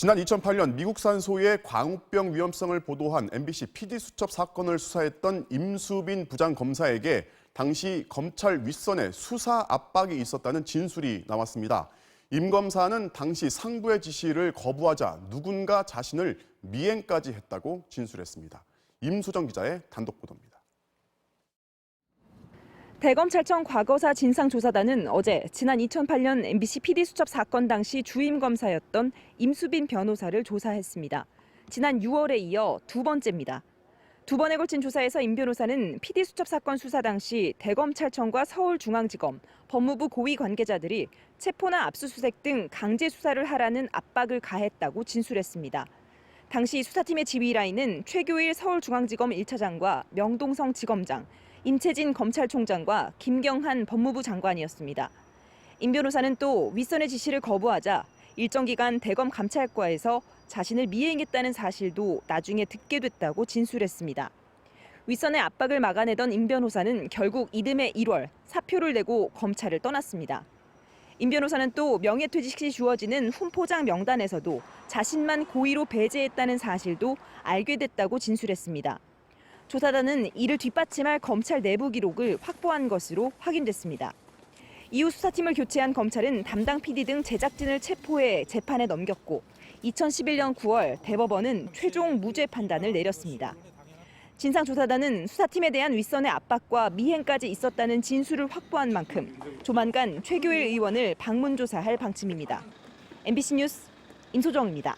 지난 2008년 미국산 소의 광우병 위험성을 보도한 MBC PD 수첩 사건을 수사했던 임수빈 부장검사에게 당시 검찰 윗선에 수사 압박이 있었다는 진술이 나왔습니다. 임 검사는 당시 상부의 지시를 거부하자 누군가 자신을 미행까지 했다고 진술했습니다. 임수정 기자의 단독 보도입니다. 대검찰청 과거사 진상조사단은 어제 지난 2008년 MBC PD 수첩 사건 당시 주임 검사였던 임수빈 변호사를 조사했습니다. 지난 6월에 이어 두 번째입니다. 두 번에 걸친 조사에서 임 변호사는 PD 수첩 사건 수사 당시 대검찰청과 서울중앙지검, 법무부 고위 관계자들이 체포나 압수수색 등 강제 수사를 하라는 압박을 가했다고 진술했습니다. 당시 수사팀의 지휘라인은 최교일 서울중앙지검 1차장과 명동성 지검장, 임채진 검찰총장과 김경한 법무부 장관이었습니다. 임 변호사는 또 윗선의 지시를 거부하자 일정 기간 대검 감찰과에서 자신을 미행했다는 사실도 나중에 듣게 됐다고 진술했습니다. 윗선의 압박을 막아내던 임 변호사는 결국 이듬해 1월 사표를 내고 검찰을 떠났습니다. 임 변호사는 또 명예퇴직 시 주어지는 훈포장 명단에서도 자신만 고의로 배제했다는 사실도 알게 됐다고 진술했습니다. 조사단은 이를 뒷받침할 검찰 내부 기록을 확보한 것으로 확인됐습니다. 이후 수사팀을 교체한 검찰은 담당 PD 등 제작진을 체포해 재판에 넘겼고 2011년 9월 대법원은 최종 무죄 판단을 내렸습니다. 진상조사단은 수사팀에 대한 윗선의 압박과 미행까지 있었다는 진술을 확보한 만큼 조만간 최교일 의원을 방문 조사할 방침입니다. MBC 뉴스 임소정입니다.